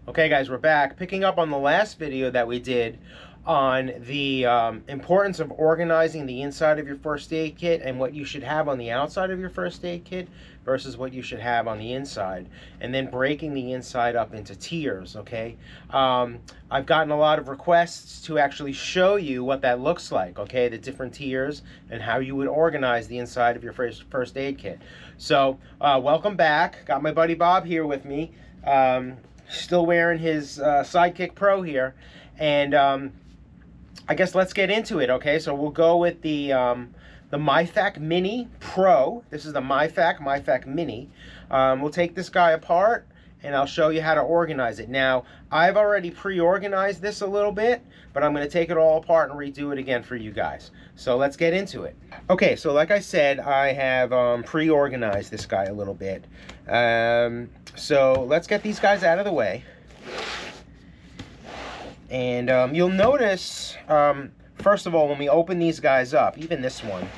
Okay guys, we're back, picking up on the last video that we did on the importance of organizing the inside of your first aid kit and what you should have on the outside of your first aid kit versus what you should have on the inside, and then breaking the inside up into tiers. Okay, I've gotten a lot of requests to actually show you what that looks like, okay, the different tiers and how you would organize the inside of your first aid kit. So welcome back. Got my buddy Bob here with me, still wearing his Sidekick Pro here, and I guess let's get into it. Okay, so we'll go with the M.A.R.C.H Mini Pro. This is the M.A.R.C.H Mini. We'll take this guy apart and I'll show you how to organize it. Now, I've already pre-organized this a little bit, but I'm going to take it all apart and redo it again for you guys. So let's get into it. Okay, so like I said, I have pre-organized this guy a little bit. So let's get these guys out of the way. And you'll notice, first of all, when we open these guys up, even this one,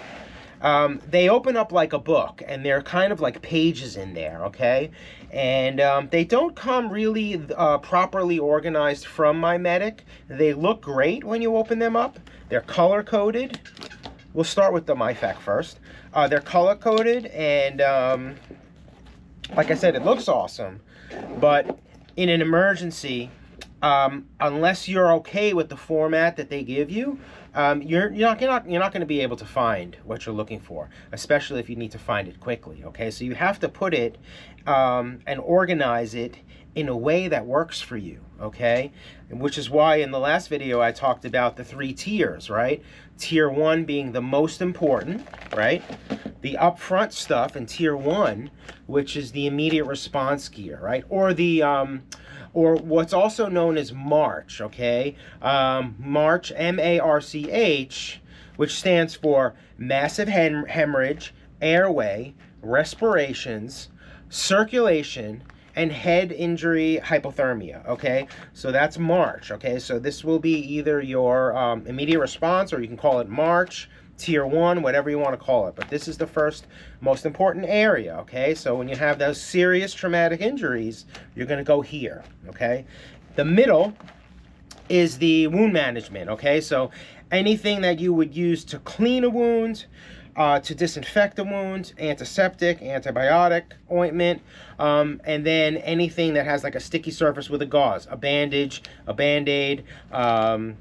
they open up like a book, and they're kind of like pages in there, okay? And they don't come really properly organized from my medic. They look great when you open them up. They're color-coded. We'll start with the M.A.R.C.H first. They're color-coded, and like I said, it looks awesome. But in an emergency, unless you're okay with the format that they give you, you're not going to be able to find what you're looking for, especially if you need to find it quickly. Okay, so you have to put it and organize it in a way that works for you. Okay, which is why in the last video I talked about the 3 tiers, right? Tier 1 being the most important, right? The upfront stuff in Tier 1, which is the immediate response gear, right? Or the or what's also known as M.A.R.C.H, okay? M.A.R.C.H, M-A.R.C.H, which stands for Massive Hemorrhage, Airway, Respirations, Circulation, and Head Injury Hypothermia, okay? So that's M.A.R.C.H, okay? So this will be either your immediate response, or you can call it M.A.R.C.H, Tier 1, whatever you want to call it. But this is the first most important area, okay? So when you have those serious traumatic injuries, you're going to go here, okay? The middle is the wound management, okay? So anything that you would use to clean a wound, to disinfect a wound, antiseptic, antibiotic, ointment, and then anything that has like a sticky surface with a gauze, a bandage, a Band-Aid, and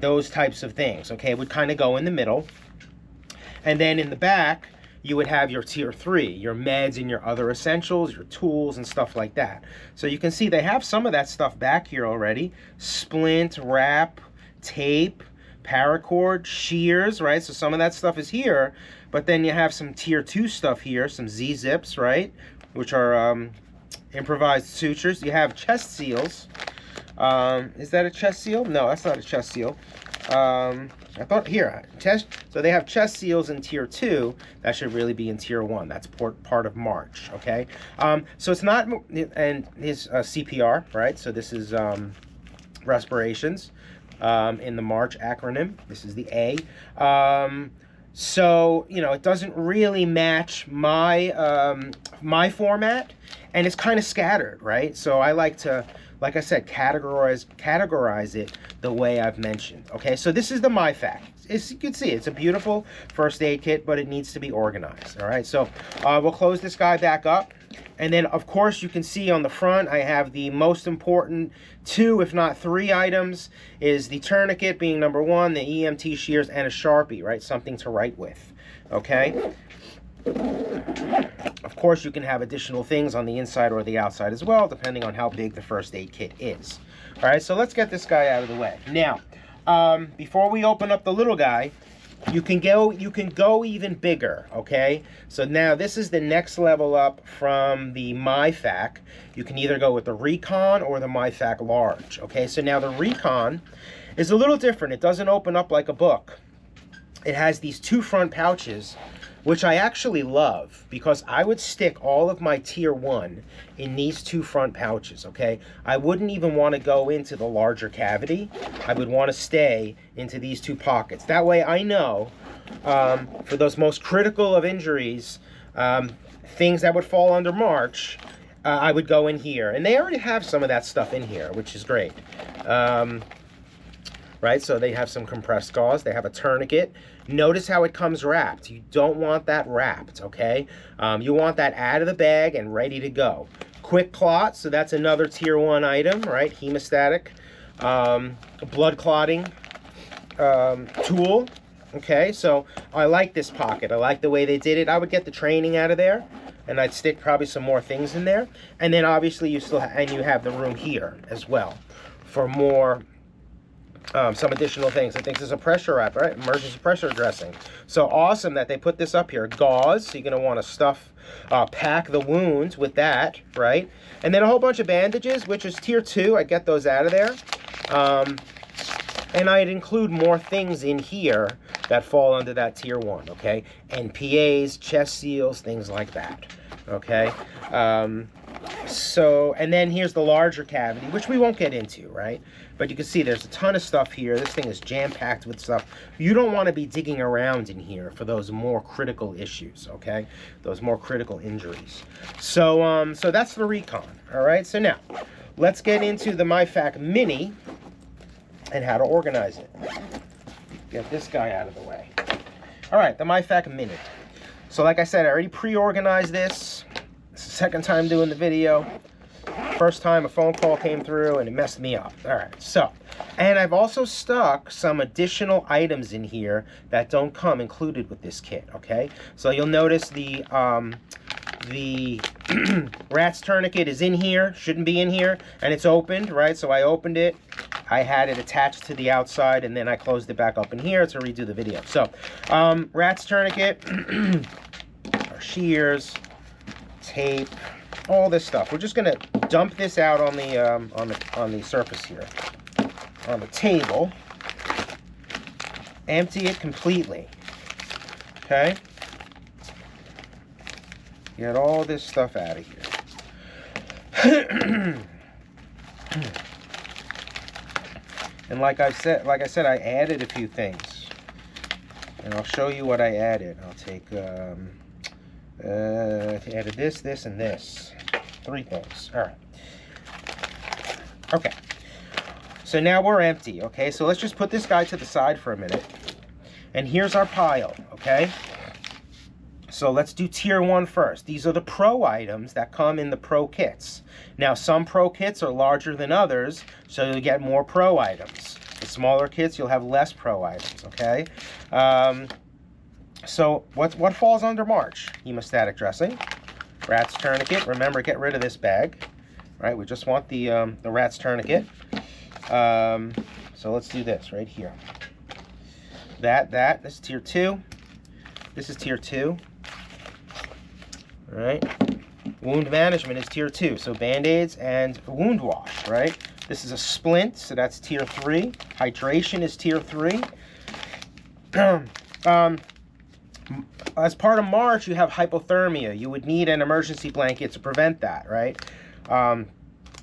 those types of things, okay, would kind of go in the middle. And then in the back, you would have your Tier 3, your meds and your other essentials, your tools and stuff like that. So you can see they have some of that stuff back here already. Splint, wrap, tape, paracord, shears, right? So some of that stuff is here. But then you have some Tier 2 stuff here, some ZZips, right? Which are improvised sutures. You have chest seals. Is that a chest seal? No, that's not a chest seal. I thought here, so they have chest seals in Tier 2. That should really be in Tier 1. That's part of M.A.R.C.H, okay? So it's not, and his CPR, right? So this is respirations in the M.A.R.C.H acronym. This is the A. So, you know, it doesn't really match my, my format, and it's kind of scattered, right? So I like to, like I said, categorize it the way I've mentioned. Okay, so this is the M.A.R.C.H. As you can see, it's a beautiful first aid kit, but it needs to be organized. All right, so we'll close this guy back up. And then, of course, you can see on the front, I have the most important 2, if not 3 items, is the tourniquet being number 1, the EMT shears, and a Sharpie, right? Something to write with, okay? Of course, you can have additional things on the inside or the outside as well, depending on how big the first aid kit is. All right, so let's get this guy out of the way. Now, before we open up the little guy, you can go even bigger, okay? So now this is the next level up from the M.A.R.C.H. You can either go with the Recon or the M.A.R.C.H Large, okay? So now the Recon is a little different. It doesn't open up like a book. It has these 2 front pouches, which I actually love, because I would stick all of my Tier 1 in these 2 front pouches, okay? I wouldn't even want to go into the larger cavity. I would want to stay into these 2 pockets. That way I know, for those most critical of injuries, things that would fall under M.A.R.C.H, I would go in here. And they already have some of that stuff in here, which is great. Right, so they have some compressed gauze. They have a tourniquet. Notice how it comes wrapped. You don't want that wrapped, okay? You want that out of the bag and ready to go. Quick clot, so that's another tier 1 item, right? Hemostatic, blood clotting tool. Okay, so I like this pocket. I like the way they did it. I would get the training out of there, and I'd stick probably some more things in there. And then obviously you still you have the room here as well for more some additional things. I think there's a pressure wrap, right? Emergency pressure dressing. So awesome that they put this up here. Gauze, so you're going to want to stuff, pack the wounds with that, right? And then a whole bunch of bandages, which is tier 2. I get those out of there. And I'd include more things in here that fall under that tier 1, okay? NPAs, chest seals, things like that, okay? So, and then here's the larger cavity, which we won't get into, right? But you can see there's a ton of stuff here. This thing is jam-packed with stuff. You don't want to be digging around in here for those more critical issues, okay? Those more critical injuries. So, so that's the recon, all right? So now, let's get into the M.A.R.C.H Mini and how to organize it. Get this guy out of the way. All right, the M.A.R.C.H Mini. So like I said, I already pre-organized this. It's the second time doing the video. First time a phone call came through and it messed me up. All right, so, and I've also stuck some additional items in here that don't come included with this kit, okay? So you'll notice the rat's tourniquet is in here, shouldn't be in here, and it's opened, right? So I opened it, I had it attached to the outside, and then I closed it back up in here to redo the video. So, rat's tourniquet, our shears, tape, all this stuff. We're just gonna dump this out on the surface here, on the table. Empty it completely. Okay. Get all this stuff out of here. And like I said, I added a few things, and I'll show you what I added. I'll take. I added this, and this. 3 things. All right. Okay. So now we're empty. Okay. So let's just put this guy to the side for a minute. And here's our pile. Okay. So let's do tier 1 first. These are the pro items that come in the pro kits. Now some pro kits are larger than others, so you'll get more pro items. The smaller kits, you'll have less pro items. Okay. So what falls under M.A.R.C.H? Hemostatic dressing, rat's tourniquet. Remember, get rid of this bag. Right, we just want the rat's tourniquet. So let's do this right here. This is tier 2. This is tier 2. All right. Wound management is tier 2. So band-aids and wound wash. Right. This is a splint, so that's tier 3. Hydration is tier 3. As part of M.A.R.C.H, you have hypothermia. You would need an emergency blanket to prevent that, right?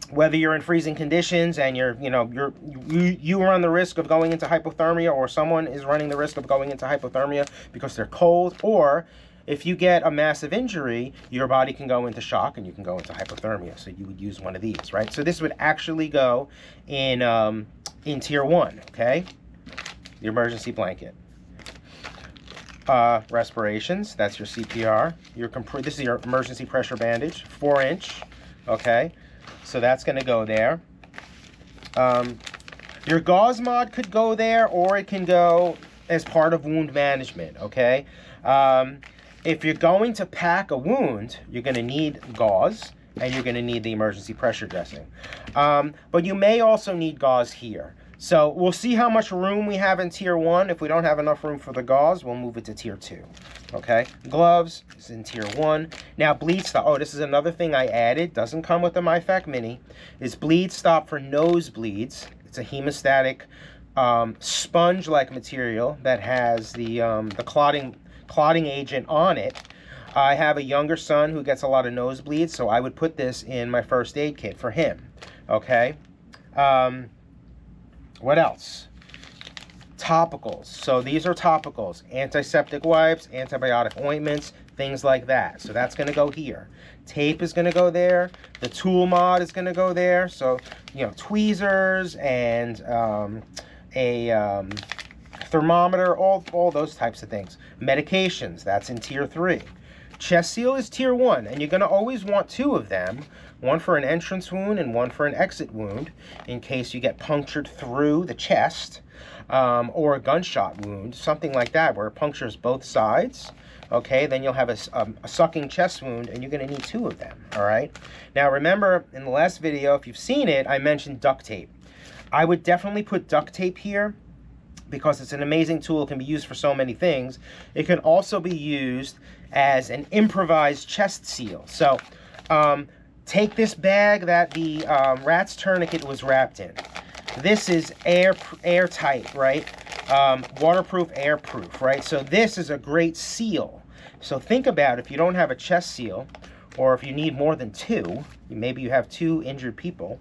Whether you're in freezing conditions and you run the risk of going into hypothermia, or someone is running the risk of going into hypothermia because they're cold, or if you get a massive injury, your body can go into shock and you can go into hypothermia. So you would use one of these, right? So this would actually go in tier 1, okay? The emergency blanket. Respirations, that's your CPR. This is your emergency pressure bandage, 4-inch, okay? So that's going to go there. Your gauze mod could go there, or it can go as part of wound management, okay? If you're going to pack a wound, you're going to need gauze, and you're going to need the emergency pressure dressing. But you may also need gauze here. So we'll see how much room we have in tier 1. If we don't have enough room for the gauze, we'll move it to tier 2. Okay, gloves is in tier 1. Now bleed stop. Oh, this is another thing I added. Doesn't come with the M.A.R.C.H Mini. Is bleed stop for nosebleeds. It's a hemostatic sponge-like material that has the clotting agent on it. I have a younger son who gets a lot of nosebleeds, so I would put this in my first aid kit for him. Okay. What else? Topicals. So these are topicals. Antiseptic wipes, antibiotic ointments, things like that. So that's going to go here. tape is going to go there. The tool mod is going to go there. So, you know, tweezers and a thermometer, all those types of things. Medications, that's in tier 3. Chest seal is tier 1, and you're going to always want 2 of them, one for an entrance wound and one for an exit wound, in case you get punctured through the chest, or a gunshot wound, something like that, where it punctures both sides. Okay, then you'll have a sucking chest wound, and you're going to need 2 of them, all right? Now, remember, in the last video, if you've seen it, I mentioned duct tape. I would definitely put duct tape here, because it's an amazing tool. It can be used for so many things. It can also be used as an improvised chest seal. So, take this bag that the rat's tourniquet was wrapped in. This is airtight, right? Waterproof, airproof, right? So this is a great seal. So think about if you don't have a chest seal, or if you need more than 2, maybe you have 2 injured people,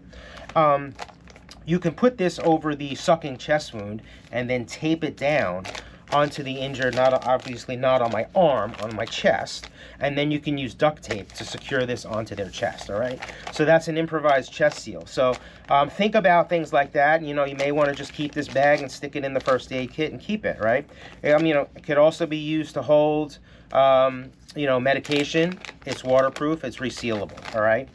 you can put this over the sucking chest wound and then tape it down onto the injured, obviously not on my arm, on my chest, and then you can use duct tape to secure this onto their chest, all right? So that's an improvised chest seal. So think about things like that. You know, you may want to just keep this bag and stick it in the first aid kit and keep it, right? You know, it could also be used to hold, you know, medication. It's waterproof, it's resealable, all right?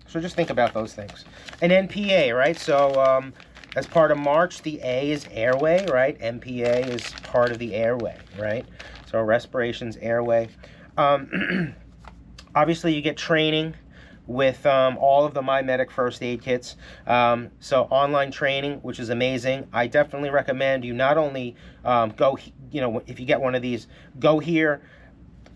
So just think about those things. An NPA, right? So as part of M.A.R.C.H, the A is Airway, right? MPA is part of the Airway, right? So Respirations, Airway. Obviously, you get training with all of the My first aid kits. So online training, which is amazing. I definitely recommend you not only go, you know, if you get one of these, go here,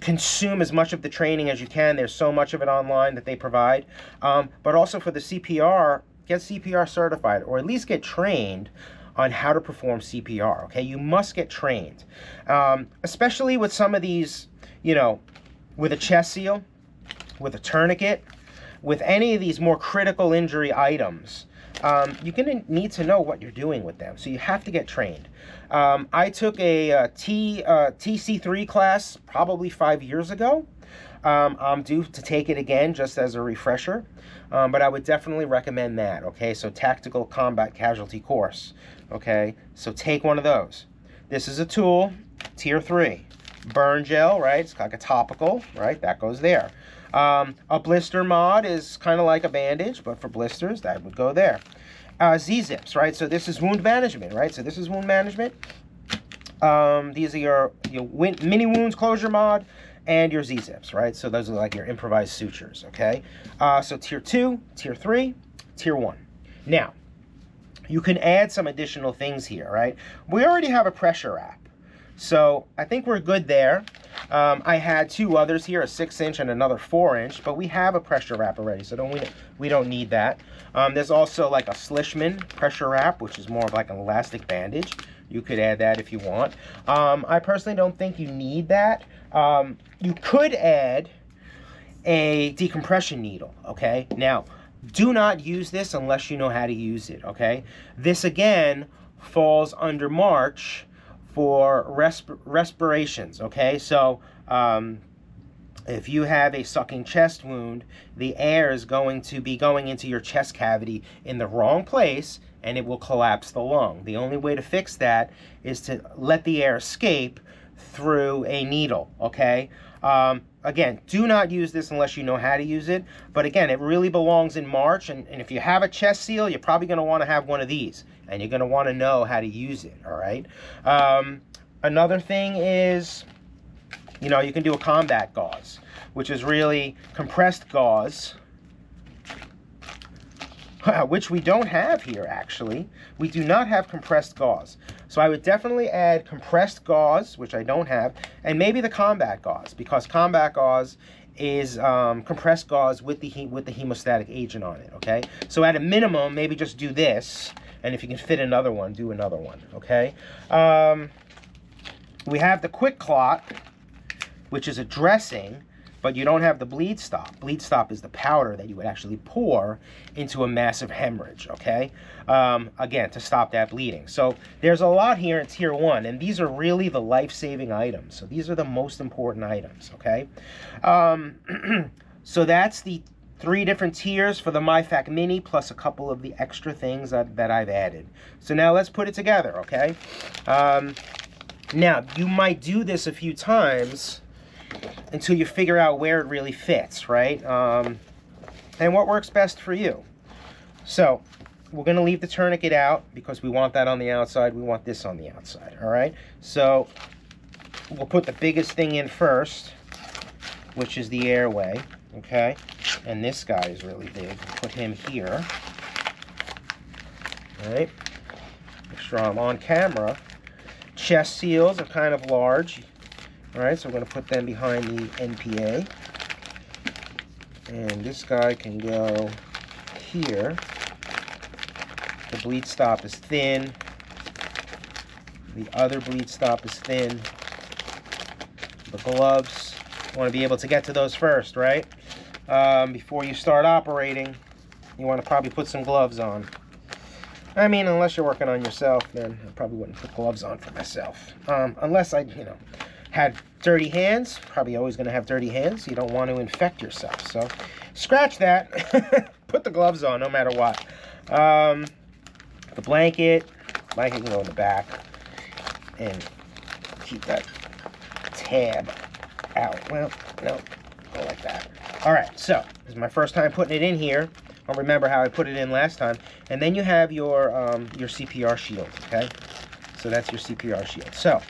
consume as much of the training as you can. There's so much of it online that they provide. But also for the CPR, get CPR certified, or at least get trained on how to perform CPR, okay? You must get trained. Especially with some of these, you know, with a chest seal, with a tourniquet, with any of these more critical injury items, you're going to need to know what you're doing with them. So you have to get trained. I took a TC3 class probably 5 years ago. I'm due to take it again just as a refresher, but I would definitely recommend that, okay? So Tactical Combat Casualty Course, okay? So take one of those. This is a tool, tier 3. Burn gel, right? It's like a topical, right? That goes there. A blister mod is kind of like a bandage, but for blisters, that would go there. ZZips, right? So this is wound management, right? So this is wound management. These are your mini wounds closure mod and your ZZips, right? So those are like your improvised sutures, okay? So tier 2, tier 3, tier 1. Now, you can add some additional things here, right? We already have a pressure wrap. So I think we're good there. I had 2 others here, a 6-inch and another 4-inch, but we have a pressure wrap already, so we don't need that. There's also like a Slishman pressure wrap, which is more of like an elastic bandage. You could add that if you want. I personally don't think you need that. You could add a decompression needle, okay? Now, do not use this unless you know how to use it, okay? This, again, falls under M.A.R.C.H for respirations, okay? So if you have a sucking chest wound, the air is going to be going into your chest cavity in the wrong place, and it will collapse the lung. The only way to fix that is to let the air escape through a needle, okay? Again, do not use this unless you know how to use it. But again, it really belongs in M.A.R.C.H, and if you have a chest seal, you're probably going to want to have one of these, and you're going to want to know how to use it, all right? Another thing is, you know, you can do a combat gauze, which is really compressed gauze, which we don't have here, actually. We do not have compressed gauze. So I would definitely add compressed gauze, which I don't have, and maybe the combat gauze, because combat gauze is compressed gauze with the hemostatic agent on it, okay? So at a minimum, maybe just do this, and if you can fit another one, do another one, okay? We have the quick clot, which is a dressing, but you don't have the bleed stop. Bleed stop is the powder that you would actually pour into a massive hemorrhage, okay? Again, to stop that bleeding. So there's a lot here in tier 1, and these are really the life-saving items. So these are the most important items, okay? So that's the 3 different tiers for the MyFac Mini, plus a couple of the extra things that I've added. So now let's put it together, okay? Now, you might do this a few times until you figure out where it really fits, right? And what works best for you. So, we're going to leave the tourniquet out because we want that on the outside. We want this on the outside, all right? So, we'll put the biggest thing in first, which is the Airway, okay? And this guy is really big. We'll put him here. All right. Make sure I'm on camera. Chest seals are kind of large. All right, so we're going to put them behind the NPA. And this guy can go here. The bleed stop is thin. The other bleed stop is thin. The gloves, you want to be able to get to those first, right? Before you start operating, you want to probably put some gloves on. I mean, unless you're working on yourself, then I probably wouldn't put gloves on for myself. Unless I, had dirty hands. Probably always going to have dirty hands. You don't want to infect yourself. So, scratch that. Put the gloves on, no matter what. The blanket can go in the back. And keep that tab out. Well, no, go like that. All right, so this is my first time putting it in here. I'll remember how I put it in last time. And then you have your CPR shield, okay? So that's your CPR shield. So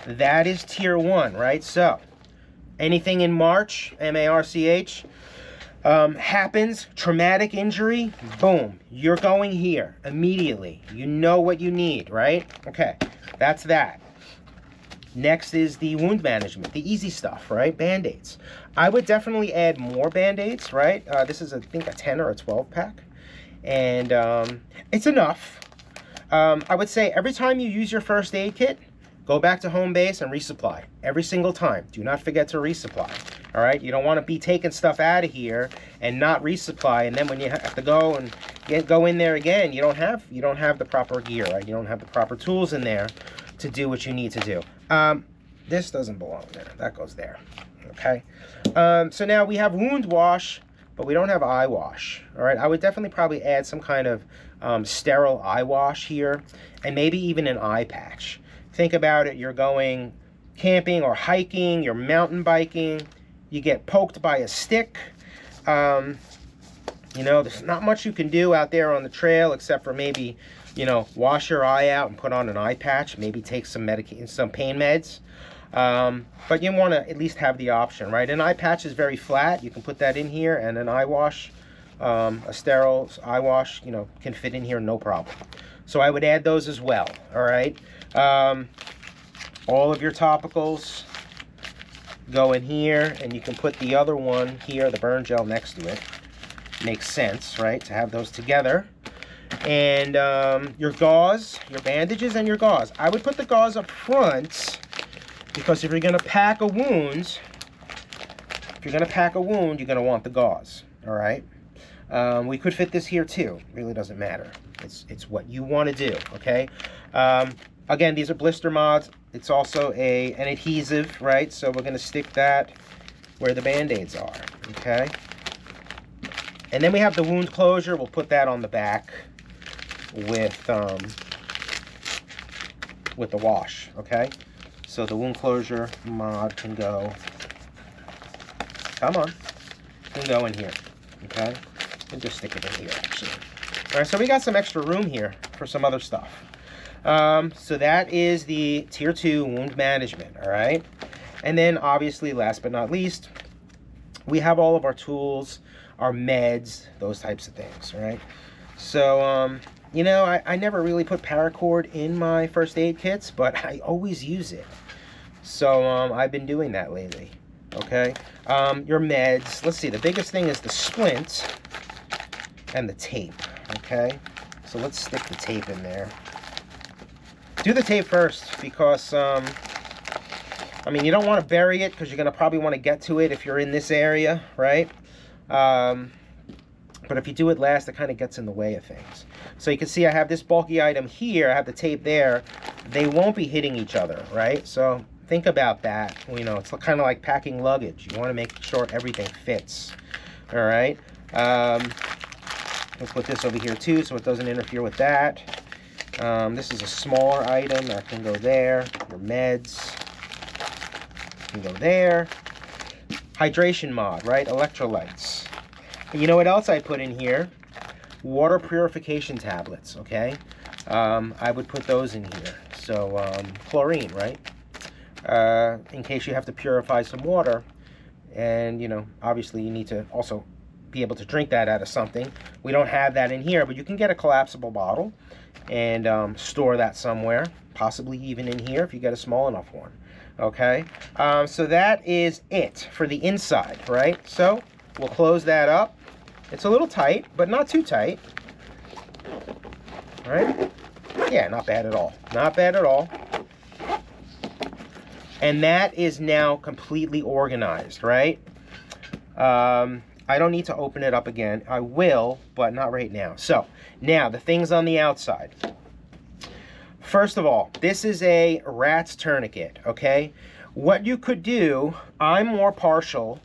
that is tier 1, right? So anything in M.A.R.C.H, M-A-R-C-H, happens, traumatic injury, boom, you're going here immediately. You know what you need, right? Okay, that's that. Next is the wound management, the easy stuff, right? Band-Aids. I would definitely add more Band-Aids, right? This is, I think, a 10 or a 12 pack. And it's enough. I would say every time you use your first aid kit, go back to home base and resupply. Every single time. Do not forget to resupply. All right? You don't want to be taking stuff out of here and not resupply. And then when you have to go and go in there again, you don't have the proper gear, right? You don't have the proper tools in there to do what you need to do. This doesn't belong there. That goes there. Okay? So now we have wound wash, but we don't have Eyewash. All right? I would definitely probably add some kind of sterile Eyewash here, and maybe even an eye patch. Think about it. You're going camping or hiking. You're mountain biking. You get poked by a stick. There's not much you can do out there on the trail except for maybe, wash your eye out and put on an eye patch. Maybe take some medication, some pain meds. But you want to at least have the option, right? An eye patch is very flat. You can put that in here, and an eye wash, a sterile eye wash, can fit in here no problem. So I would add those as well, all right? All of your topicals go in here, and you can put the other one here, the burn gel, next to it. Makes sense, right, to have those together. And your gauze, your bandages, and your gauze. I would put the gauze up front because if you're going to pack a wound, you're going to want the gauze, all right? We could fit this here too. Really doesn't matter. It's what you want to do, okay? Again, these are blister mods. It's also an adhesive, right? So we're going to stick that where the Band-Aids are, okay? And then we have the wound closure. We'll put that on the back with the wash, okay? So the wound closure mod can go, can go in here, okay? And just stick it in here, actually. All right, so we got some extra room here for some other stuff. So that is the Tier 2 wound management, all right? And then, obviously, last but not least, we have all of our tools, our meds, those types of things, right? So, I never really put paracord in my first aid kits, but I always use it. So, I've been doing that lately, okay? Your meds, let's see, the biggest thing is the Splints and the tape, okay? So let's stick the tape in there. Do the tape first because, you don't want to bury it because you're going to probably want to get to it if you're in this area, right? But if you do it last, it kind of gets in the way of things. So you can see I have this bulky item here. I have the tape there. They won't be hitting each other, right? So think about that. You know, it's kind of like packing luggage. You want to make sure everything fits. All right. We'll put this over here too, so it doesn't interfere with that. This is a smaller item that can go there. Your meds can go there. Hydration mod, right? Electrolytes. And you know what else I put in here? Water purification tablets, okay? I would put those in here. So, chlorine, right? In case you have to purify some water. And, you know, obviously you need to also be able to drink that out of something. We don't have that in here, but you can get a collapsible bottle and store that somewhere, possibly even in here if you get a small enough one. Okay, so that is it for the inside, right? So we'll close that up. It's a little tight, but not too tight. All right? Yeah, not bad at all. Not bad at all. And that is now completely organized, right? I don't need to open it up again. I will, but not right now. So, now, the things on the outside. First of all, this is a rat's tourniquet, okay? What you could do, I'm more partial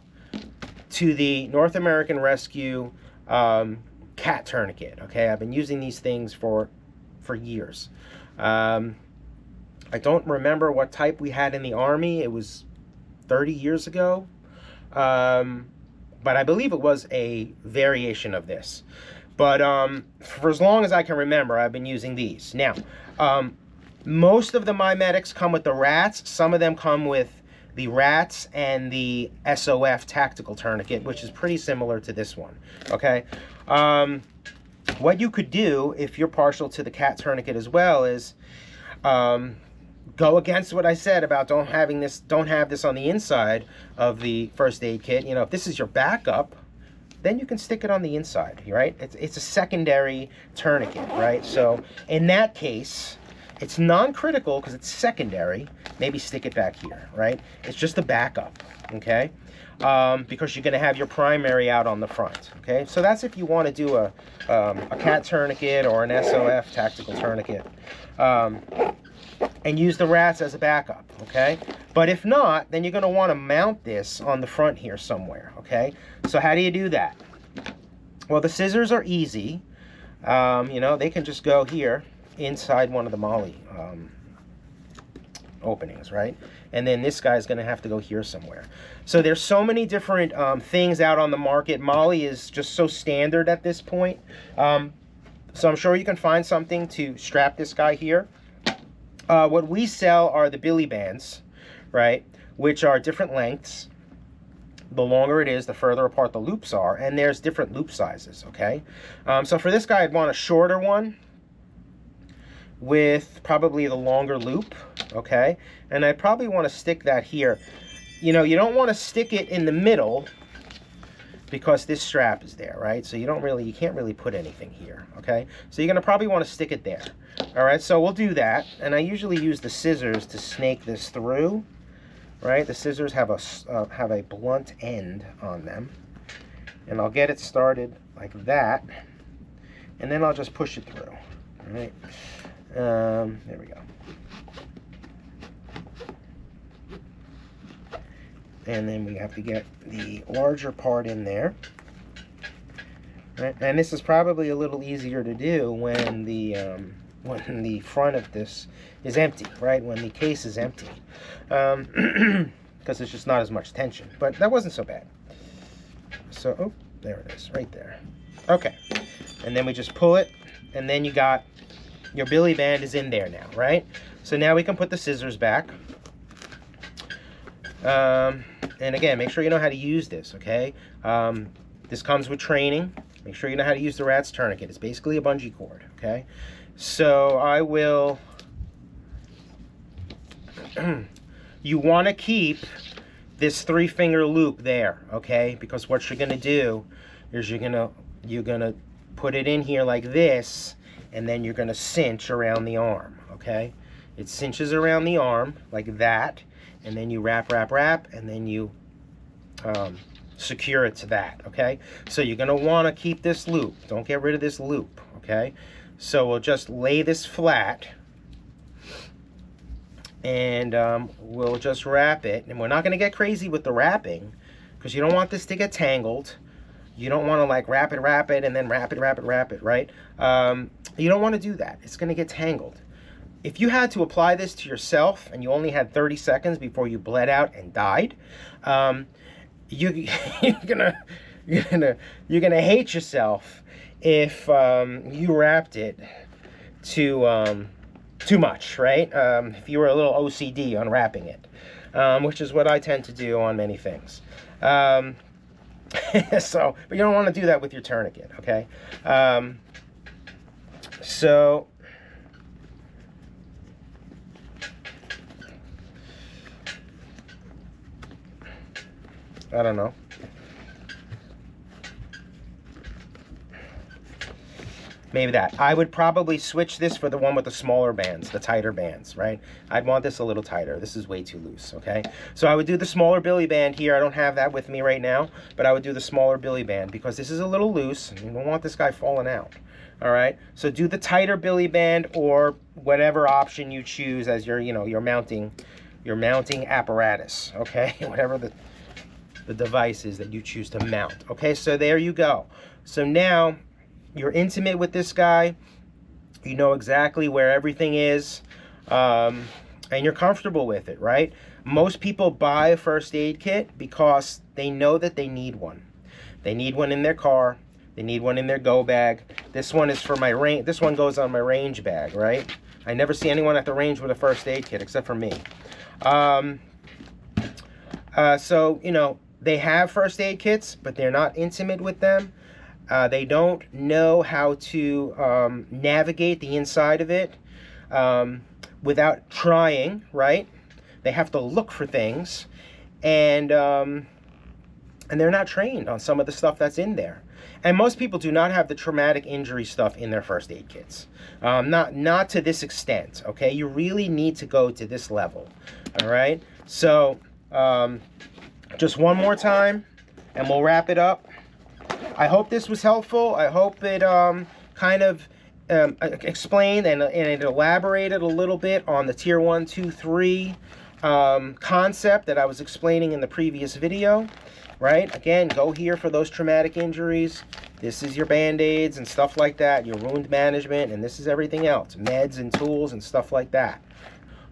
to the North American Rescue cat tourniquet, okay? I've been using these things for years. I don't remember what type we had in the Army. It was 30 years ago. But I believe it was a variation of this. But for as long as I can remember, I've been using these. Now, most of the MyMedics come with the rats. Some of them come with the rats and the SOF tactical tourniquet, which is pretty similar to this one, okay? What you could do, if you're partial to the cat tourniquet as well, is go against what I said about don't have this on the inside of the first aid kit. You know, if this is your backup, then you can stick it on the inside, right? It's a secondary tourniquet, right? So in that case, it's non-critical because it's secondary. Maybe stick it back here, right? It's just a backup, okay? Because you're going to have your primary out on the front, okay? So that's if you want to do a cat tourniquet or an SOF tactical tourniquet. And use the rats as a backup, okay? But if not, then you're going to want to mount this on the front here somewhere, okay? So how do you do that? Well, the scissors are easy. You know, they can just go here inside one of the MOLLE openings, right? And then this guy's going to have to go here somewhere. So there's so many different things out on the market. MOLLE is just so standard at this point. So I'm sure you can find something to strap this guy here. What we sell are the Billy Bands, right, which are different lengths. The longer it is, the further apart the loops are, and there's different loop sizes, okay? So for this guy, I'd want a shorter one with probably the longer loop, okay? And I'd probably want to stick that here. You know, you don't want to stick it in the middle because this strap is there, right? So you can't really put anything here, okay? So you're gonna probably want to stick it there. All right, so we'll do that, and I usually use the scissors to snake this through, right? The scissors have a blunt end on them, and I'll get it started like that, and then I'll just push it through. All right, there we go. And then we have to get the larger part in there. Right? And this is probably a little easier to do when the front of this is empty, right? When the case is empty. Because there's just not as much tension. But that wasn't so bad. So, oh, there it is, right there. Okay. And then we just pull it, and then you got your Billy Band is in there now, right? So now we can put the scissors back. And again, make sure you know how to use this, okay? This comes with training. Make sure you know how to use the rat's tourniquet. It's basically a bungee cord, okay? So I will... You want to keep this 3-finger loop there, okay? Because what you're going to do is you're going to put it in here like this, and then you're going to cinch around the arm, okay? It cinches around the arm like that, and then you wrap, and then you secure it to that, okay? So you're going to want to keep this loop. Don't get rid of this loop, okay? So we'll just lay this flat, And we'll just wrap it. And we're not going to get crazy with the wrapping because you don't want this to get tangled. You don't want to like wrap it, and then wrap it, right? You don't want to do that. It's going to get tangled. If you had to apply this to yourself and you only had 30 seconds before you bled out and died, you're gonna hate yourself if you wrapped it too much, right? If you were a little OCD on wrapping it, which is what I tend to do on many things. So, but you don't want to do that with your tourniquet, okay? So, I don't know. Maybe that. I would probably switch this for the one with the smaller bands, the tighter bands, right? I'd want this a little tighter. This is way too loose, okay? So I would do the smaller billy band here. I don't have that with me right now, but I would do the smaller billy band because this is a little loose and you don't want this guy falling out, all right? So do the tighter billy band or whatever option you choose as your, you know, your mounting apparatus, okay? Whatever the device is that you choose to mount, okay? So there you go. So now you're intimate with this guy, you know exactly where everything is, and you're comfortable with it, right? Most people buy a first aid kit because they know that they need one. They need one in their car, they need one in their go bag. This one is for my range, this one goes on my range bag, right? I never see anyone at the range with a first aid kit except for me. So, you know, they have first aid kits, but they're not intimate with them. They don't know how to navigate the inside of it without trying, right? They have to look for things, and they're not trained on some of the stuff that's in there. And most people do not have the traumatic injury stuff in their first aid kits. Not to this extent, okay? You really need to go to this level, all right? So, just one more time, and we'll wrap it up. I hope this was helpful. I hope it kind of explained and it elaborated a little bit on the tier 1, 2, 3 concept that I was explaining in the previous video, right? Again, go here for those traumatic injuries. This is your band-aids and stuff like that, your wound management, and this is everything else, meds and tools and stuff like that.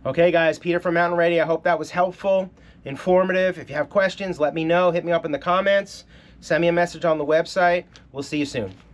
Okay, guys, Peter from Mountain Ready. I hope that was helpful, informative. If you have questions, let me know. Hit me up in the comments. Send me a message on the website. We'll see you soon.